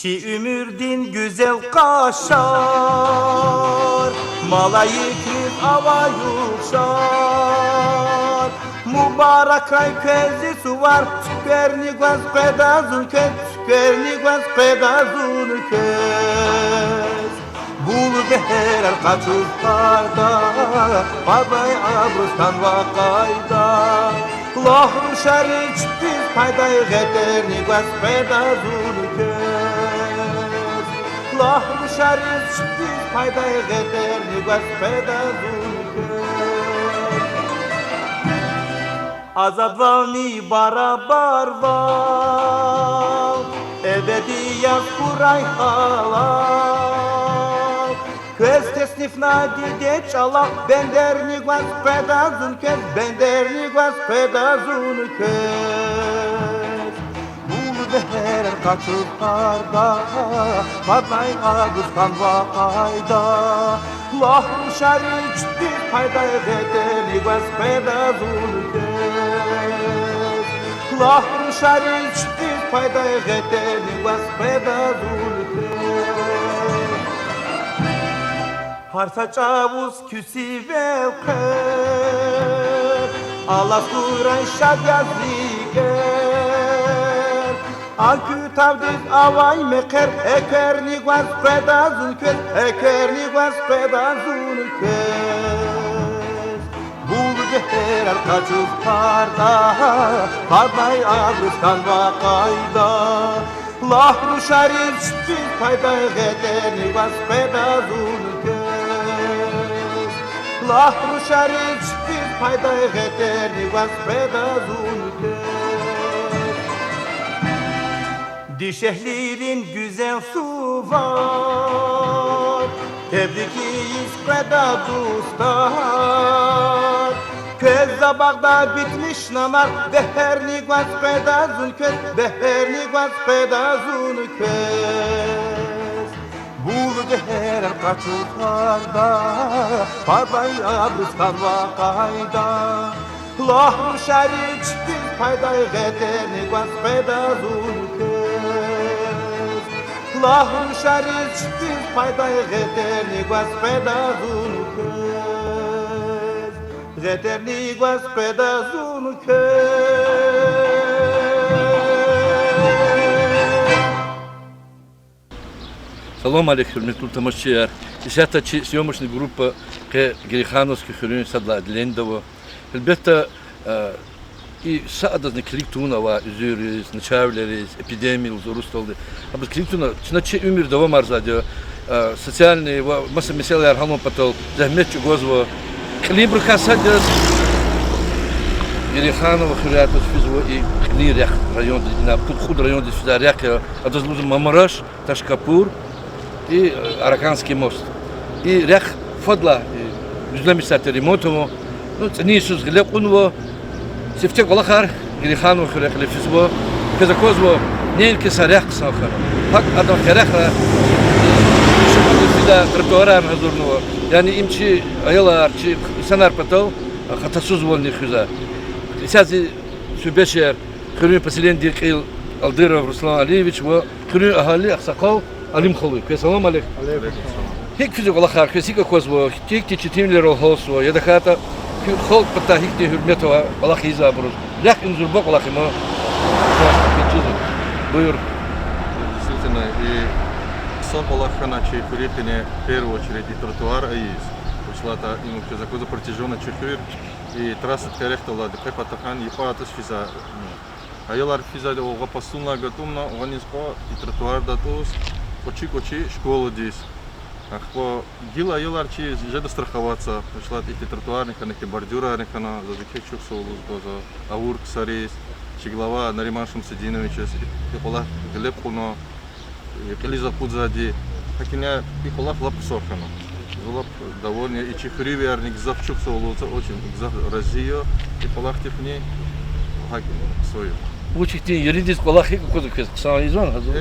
Çi ümürdin güzel kaşar, malayıkın ava yukşar. Mübarek ay közü su var, tükerni göz pedazun köz, tükerni göz pedazun köz. Bul beherer kaçuklarda, babay abrustan vakayda. Lahru şeriç biz payday geterni göz pedazun köz. Lahru şeriç biz payday geterni göz pedazun köz. Azad valni barabar val, ebediyat kuray halal. Köz tesnif nadide çala, benderni göz pedazun köz, benderni göz pedazun köz. Bulu beherer kaçuklarda, badnay ağustan vakayda. Lahru şeriç bir payday geterni göz pedazun köz. Lahru şeriç bir payday geterni göz pedazun köz. Harsa çavuz küsi velker, Allah kuray şadyaz ziker. Akü tavdiz avay meker, ekerni göz pedazun köz, ekerni göz pedazun köz. Bul beherer kaçuklarda, badnay ağustan vakayda. Lahru şeriç bir payday geterni göz pedazun köz. Lahru şeriç bir payday geterni göz pedazun köz. Dişehlirin güzel su var, tebrikiyiz pedadustar. Köz zabağda bitmiş namar, beherni göz pedazun köz, beherni göz pedazun köz. Bul beherer kaçuklarda, babay abrustan vakayda. Lahru şeriç bir payday geterni göz pedazun köz. Lahru şeriç bir payday geterni göz pedazun köz. Geterni göz pedazun köz. Салом алейкум, мы тут тамашчиер. Это съемочная группа Грихановских хрюн Садла Лендово. Elbette и садазны кликтунова üzürüz, начавлеріз, эпидемиялыз, урустолды. Абыз кликтуна, чиначи умир дава марзадё, социальный, маса меселы архалмон потол, захметчу гозво, клибр хасадяс, Гриханова хрюятус физво и клирях район, на подход район здесь сюда ряка, адазлузы Мамараш, Ташкапур и Араканский мост. И рях фадла, düzlemişler remontumu. Нисус глеб унво сефтек валахар Гриханова хрюятли физво, казакозво, нельки сарях сахар. Пак адам хереха, шумаду сюда тротуарам газурного. Yani imçi ayalar, çi insanlar patol, hatasız volni хюза. Сейчас Сюбешер, хрюни поселен Диркил Алдыров Руслан Алиевич, во хрюни ахали Ахсакал Алим Халуй. Салам алейкум. Хик физик валахар, хисика козво, тик тичитимлер олхосво, ядахата холк пата хикти хурметова валахиза брус. Лях инзурбок валахимо. Буйр. Действительно, и сон Балахана Чайхуритине в первую очередь и тротуар АИС. Учлата ему за протяженно Чайхурит и трасса Терехтала, Депепатахан, Епатус Физа. А елар Физа ога пасунна гатумна, огонизко и тротуар датус, кочи школу здесь. Ах по гила елар чи жеда страховаться, учлат эти тротуарника, эти бордюрарника, за закечук соулус, за аур ксарис, Чиглава Нариман Шамсидиновича, и пола Глебкуно, Элиза Пудзади, Хакиня и пола Лапсохану. Зулап довольно и Чехривиарник Завчук соулуца очень Разио, и пола Тифни Хакину свою. Bu çıktı yeridiz kolak hik kozu kes kısa izon hazır.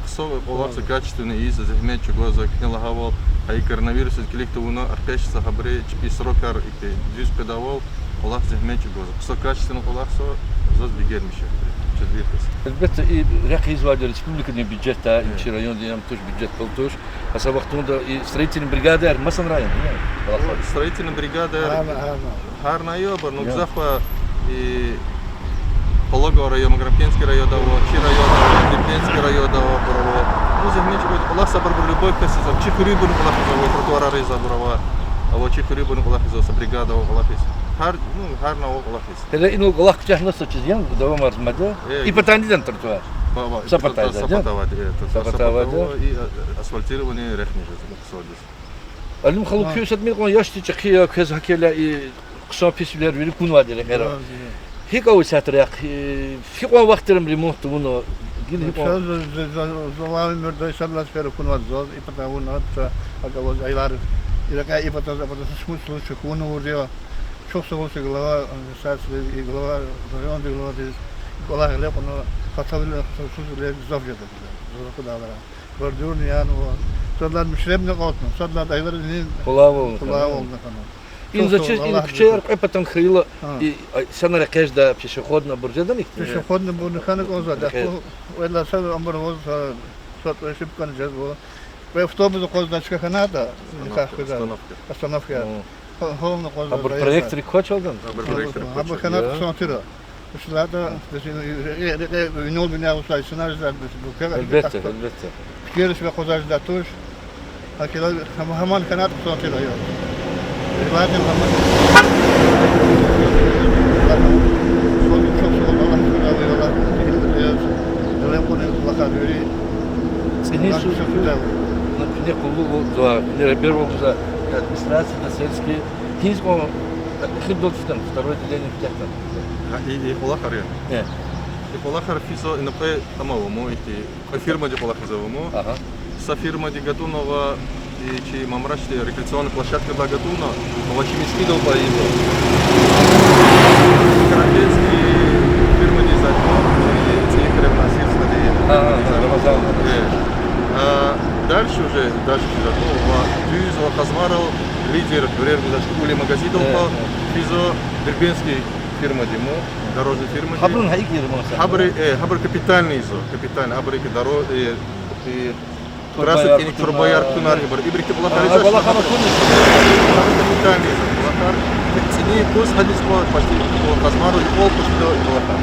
Кысо оларсы качественный из захмечу гоза книлахавал, а и коронавирус келикте уна арпешса хабре чпи срокар икте дюз педавал, олар захмечу гоза. Кысо качественный оларсо зоз бигермише. Четвертес. Elbette rekiz vardır Respublika'nın büdjette, ilçe rayon diyem tuş büdjet koltuş. Asa vaktunda streitin brigader masan rayon. Строительная бригада Харна Йобар, ну Гзафа и Пологова район, Грабкенский район, Чи район, Дербенский район, ну захмечу гоза. Олар сабар любой песиза, Чихурибун олар хиза, тротуара рейза бурава, а вот Чихурибун олар хиза, бригада олар хиза. Харна олар хиза. Hele inu kolak kucak nasıl çiziyen devam armada. İpataniden trotuar. Сапатавада, Сапатавада и асфальтированные рехнижи, ксодис. Alim xalı köşet mi kon yaşlı çıkıyor köz hakela kısa pisler verip bunu vadele kara. Hik o satrak hik o vaktlerim remont bunu gil hik o. Zaman mürde şarlas fer kun zor ipatavun hatta agavaz aylar ilaka ipataz smutlu çıkunu vuruyor. Çok soğuk glava saslı glava rayon glava glava hele bunu katabilir sözle zafiyet ediyor. Zor kadar. Gördüğün yani o sadlar müşrem ne kaltın. Sadlar ayların Kulağı oldu. kulağı oldu falan. İnzaçız in küçüğer ipatan khayla sana raqajda пешеходна burjadan ikti. Пешеходный bunu kanık o zaten. Valla sen ambar voz sat şıp kanacağız bu. Ve avtobusu kozdan çıkana da остановка. Холодно kozdan. Bu proyekt koç oldun. Ama kanat sonra Şurada ünlü bina uluslararası bu kadar. Elbette. Giriş ve kozajda tuş. Hakikaten hemen kanat sonra yok. Zaten hemen. Çok soğuk Allah koruyor. Telefonu bakabilir. Seni ne kullu doğa. Ne bir oldu da администрация сельский. Хизго хиддотстан второй отделение птахтан. И Холахар я. И Холахар физо и напе тамавому и фирма де Холахар завому. Са фирма де Гатунова и чи мамрачте рекреационная площадка была Гатуна, очень скидал по изо. Карапетский фирма де Задно, и Цехарев Насирска де. Рамазан. Дальше Задно, Дюзова Хазмаров, лидер Ули магазинов, физо Дербенский фирма Димо, дорожная фирма. Хаbrun hayk yeri masa. Хабр капитальный изо, капитальный, Хабр и дорога и трасса и турбояр Тунар, и брики была Балахана кунис. капитальный изо, Балахар. Цени пусть ходить почти по Хазмару и пол почти до Балахар.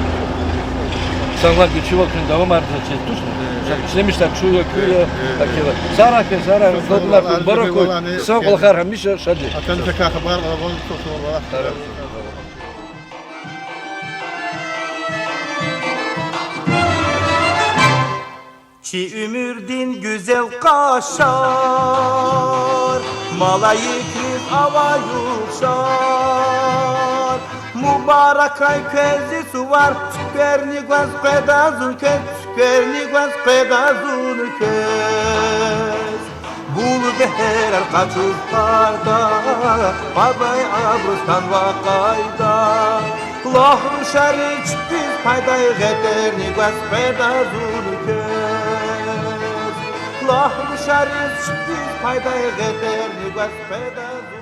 Sanlar geçiyor gün devam ardı çetuş mu? İşlemişler çuya köye akıla. Sara kodlar baroko. Sağ ol khar hamisha şadi. Atan taka haber var çok var. Çi ümürdin güzel kaşar, malayıkın ava yuşar. Mübarek ay kezi su var, tükerni gaz pedazun kes, tükerni gaz pedazun kes. Bul beherer kaçuklarda, babay abrustan vakayda. Lahru şerri çıkbiz payday gederni gaz pedazun kes. Lahru şerri çıkbiz payday gederni gaz pedazun